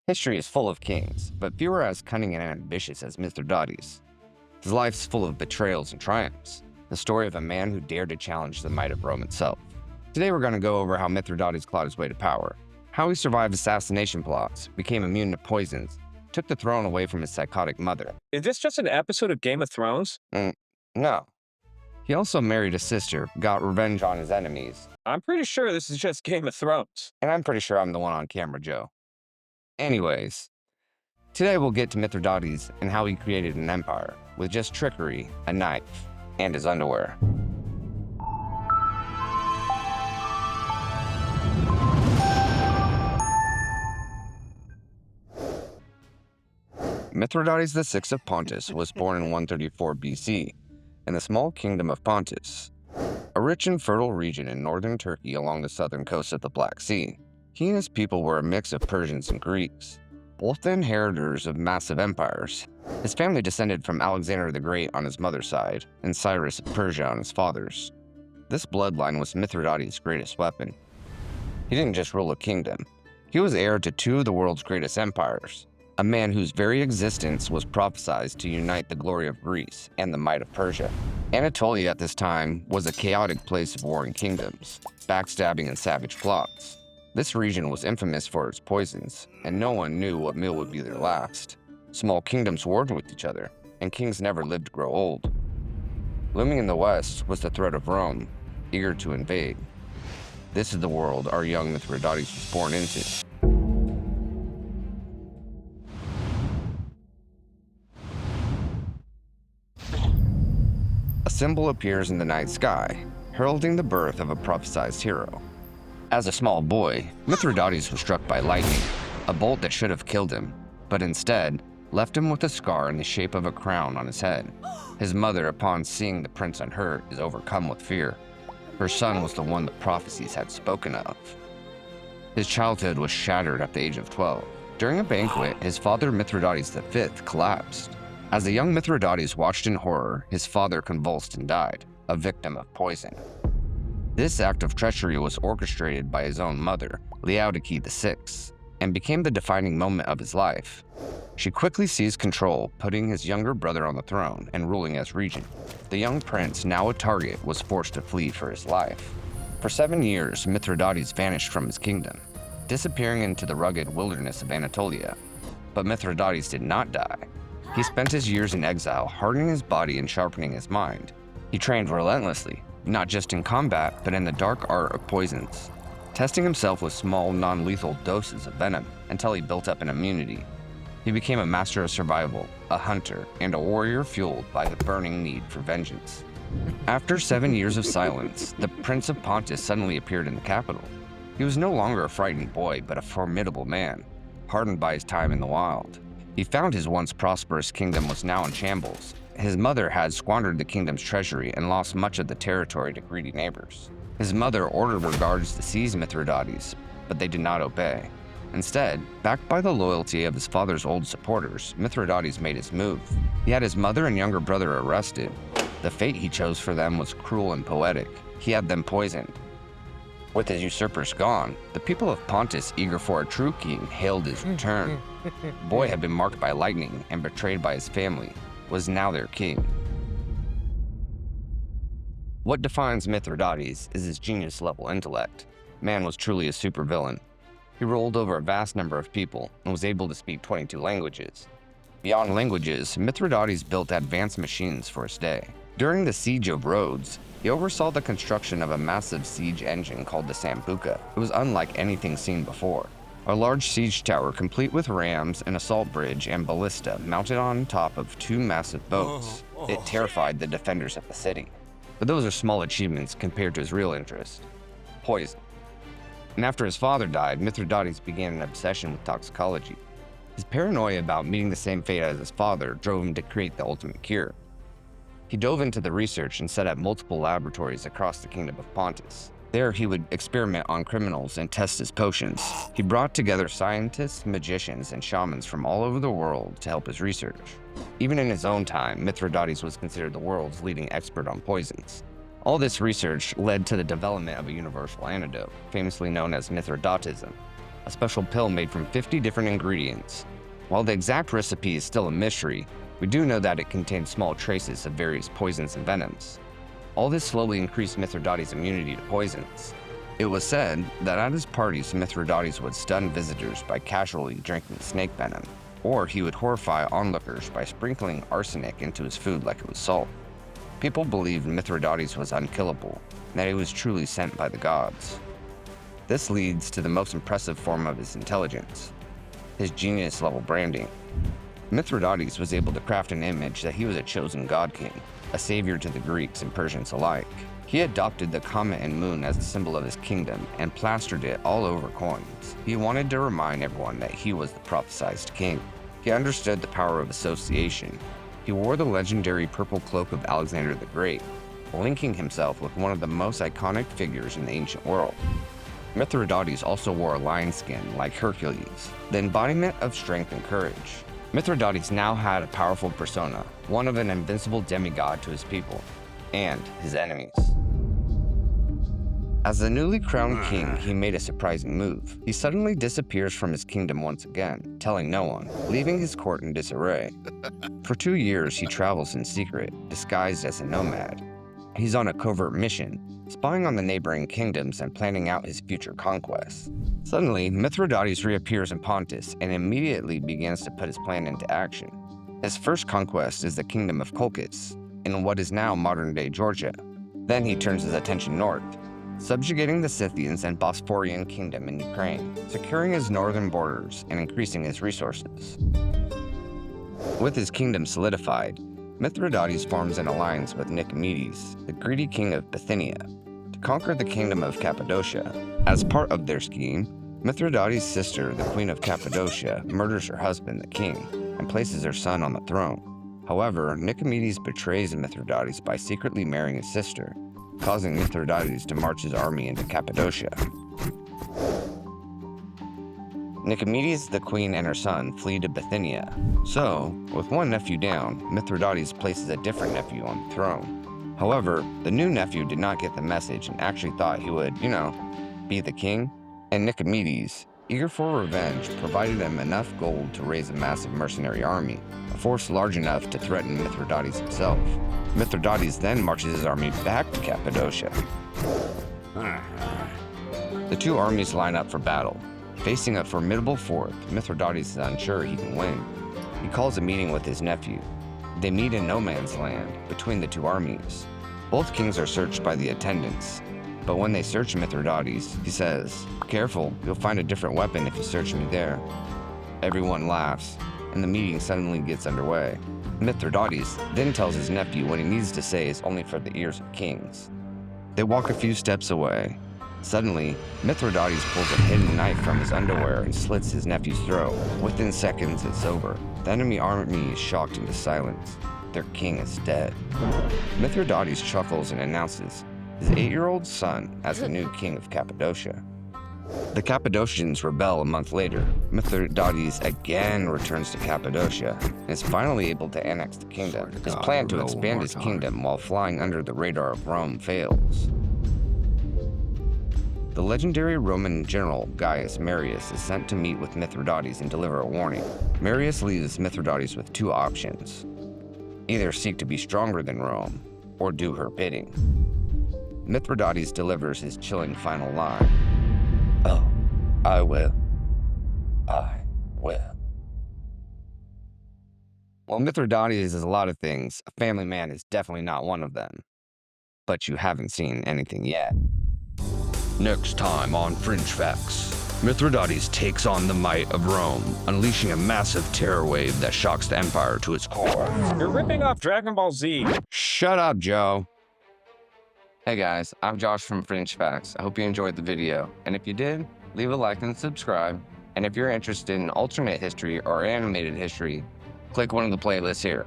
History is full of kings, but few are as cunning and ambitious as Mithridates. His life's full of betrayals and triumphs, the story of a man who dared to challenge the might of Rome itself. Today we're going to go over how Mithridates clawed his way to power, how he survived assassination plots, became immune to poisons, took the throne away from his psychotic mother. Is this just an episode of Game of Thrones? No. He also married a sister, got revenge on his enemies, I'm pretty sure this is just Game of Thrones. and I'm pretty sure I'm the one on camera, Joe. Anyways, today we'll get to Mithridates and how he created an empire with just trickery, a knife, and his underwear. Mithridates VI of Pontus was born in 134 BC in the small kingdom of Pontus, a rich and fertile region in northern Turkey along the southern coast of the Black Sea. He and his people were a mix of Persians and Greeks, both the inheritors of massive empires. His family descended from Alexander the Great on his mother's side and Cyrus of Persia on his father's. This bloodline was Mithridates' greatest weapon. He didn't just rule a kingdom, he was heir to two of the world's greatest empires, a man whose very existence was prophesied to unite the glory of Greece and the might of Persia. Anatolia at this time was a chaotic place of warring kingdoms, backstabbing and savage plots. This region was infamous for its poisons, and no one knew what meal would be their last. Small kingdoms warred with each other, and kings never lived to grow old. Looming in the west was the threat of Rome, eager to invade. This is the world our young Mithridates was born into. A symbol appears in the night sky, heralding the birth of a prophesied hero. As a small boy, Mithridates was struck by lightning, a bolt that should have killed him, but instead left him with a scar in the shape of a crown on his head. His mother, upon seeing the prince unhurt, is overcome with fear. Her son was the one the prophecies had spoken of. His childhood was shattered at the age of 12. During a banquet, his father Mithridates V collapsed. As the young Mithridates watched in horror, his father convulsed and died, a victim of poison. This act of treachery was orchestrated by his own mother, Mithridates VI, and became the defining moment of his life. She quickly seized control, putting his younger brother on the throne and ruling as regent. The young prince, now a target, was forced to flee for his life. For 7 years, Mithridates vanished from his kingdom, disappearing into the rugged wilderness of Anatolia. But Mithridates did not die. He spent his years in exile, hardening his body and sharpening his mind. He trained relentlessly, not just in combat, but in the dark art of poisons, testing himself with small, non-lethal doses of venom until he built up an immunity. He became a master of survival, a hunter, and a warrior fueled by the burning need for vengeance. After 7 years of silence, the Prince of Pontus suddenly appeared in the capital. He was no longer a frightened boy, but a formidable man, hardened by his time in the wild. He found his once prosperous kingdom was now in shambles. His mother had squandered the kingdom's treasury and lost much of the territory to greedy neighbors. His mother ordered her guards to seize Mithridates, but they did not obey. Instead, backed by the loyalty of his father's old supporters, Mithridates made his move. He had his mother and younger brother arrested. The fate he chose for them was cruel and poetic. He had them poisoned. With his usurpers gone, the people of Pontus, eager for a true king, hailed his return. The boy had been marked by lightning and betrayed by his family, was now their king. What defines Mithridates is his genius-level intellect. Man was truly a supervillain. He ruled over a vast number of people and was able to speak 22 languages. Beyond languages, Mithridates built advanced machines for his day. During the Siege of Rhodes, he oversaw the construction of a massive siege engine called the Sambuca. It was unlike anything seen before. A large siege tower complete with rams, an assault bridge, and ballista mounted on top of 2 massive boats. It terrified the defenders of the city. But those are small achievements compared to his real interest: poison. And after his father died, Mithridates began an obsession with toxicology. His paranoia about meeting the same fate as his father drove him to create the ultimate cure. He dove into the research and set up multiple laboratories across the kingdom of Pontus. There, he would experiment on criminals and test his potions. He brought together scientists, magicians, and shamans from all over the world to help his research. Even in his own time, Mithridates was considered the world's leading expert on poisons. All this research led to the development of a universal antidote, famously known as mithridatism. a special pill made from 50 different ingredients. While the exact recipe is still a mystery, we do know that it contains small traces of various poisons and venoms. All this slowly increased Mithridates' immunity to poisons. It was said that at his parties, Mithridates would stun visitors by casually drinking snake venom, or he would horrify onlookers by sprinkling arsenic into his food like it was salt. People believed Mithridates was unkillable, and that he was truly sent by the gods. This leads to the most impressive form of his intelligence, his genius-level branding. Mithridates was able to craft an image that he was a chosen god king, a savior to the Greeks and Persians alike. He adopted the comet and moon as a symbol of his kingdom and plastered it all over coins. He wanted to remind everyone that he was the prophesied king. He understood the power of association. He wore the legendary purple cloak of Alexander the Great, linking himself with one of the most iconic figures in the ancient world. Mithridates also wore a lion skin like Hercules, the embodiment of strength and courage. Mithridates now had a powerful persona, one of an invincible demigod to his people and his enemies. As the newly crowned king, he made a surprising move. He suddenly disappears from his kingdom once again, telling no one, leaving his court in disarray. For 2 years, he travels in secret, disguised as a nomad. He's on a covert mission, spying on the neighboring kingdoms and planning out his future conquests. Suddenly, Mithridates reappears in Pontus and immediately begins to put his plan into action. His first conquest is the kingdom of Colchis, in what is now modern-day Georgia. Then he turns his attention north, subjugating the Scythians and Bosporan kingdom in Ukraine, securing his northern borders and increasing his resources. With his kingdom solidified, Mithridates forms an alliance with Nicomedes, the greedy king of Bithynia, to conquer the kingdom of Cappadocia. As part of their scheme, Mithridates' sister, the queen of Cappadocia, murders her husband, the king, and places her son on the throne. However, Nicomedes betrays Mithridates by secretly marrying his sister, causing Mithridates to march his army into Cappadocia. Nicomedes, the queen, and her son flee to Bithynia. So, with one nephew down, Mithridates places a different nephew on the throne. However, the new nephew did not get the message and actually thought he would, be the king. And Nicomedes, eager for revenge, provided him enough gold to raise a massive mercenary army, a force large enough to threaten Mithridates himself. Mithridates then marches his army back to Cappadocia. The two armies line up for battle. Facing a formidable fourth, Mithridates is unsure he can win. He calls a meeting with his nephew. They meet in no man's land, between the two armies. Both kings are searched by the attendants, but when they search Mithridates, he says, "Careful, you'll find a different weapon if you search me there." Everyone laughs, and the meeting suddenly gets underway. Mithridates then tells his nephew what he needs to say is only for the ears of kings. They walk a few steps away. Suddenly, Mithridates pulls a hidden knife from his underwear and slits his nephew's throat. Within seconds, it's over. The enemy army is shocked into silence. Their king is dead. Mithridates chuckles and announces his 8-year-old son as the new king of Cappadocia. The Cappadocians rebel a month later. Mithridates again returns to Cappadocia and is finally able to annex the kingdom. His plan to expand his kingdom while flying under the radar of Rome fails. The legendary Roman general Gaius Marius is sent to meet with Mithridates and deliver a warning. Marius leaves Mithridates with two options: either seek to be stronger than Rome, or do her bidding. Mithridates delivers his chilling final line: "Oh, I will. I will." Well, Mithridates is a lot of things. A family man is definitely not one of them. But you haven't seen anything yet. Next time on Fringe Facts, Mithridates takes on the might of Rome, unleashing a massive terror wave that shocks the empire to its core. You're ripping off Dragon Ball Z. Shut up, Joe. Hey guys, I'm Josh from Fringe Facts. I hope you enjoyed the video, and if you did, leave a like and subscribe. And if you're interested in alternate history or animated history, click one of the playlists here.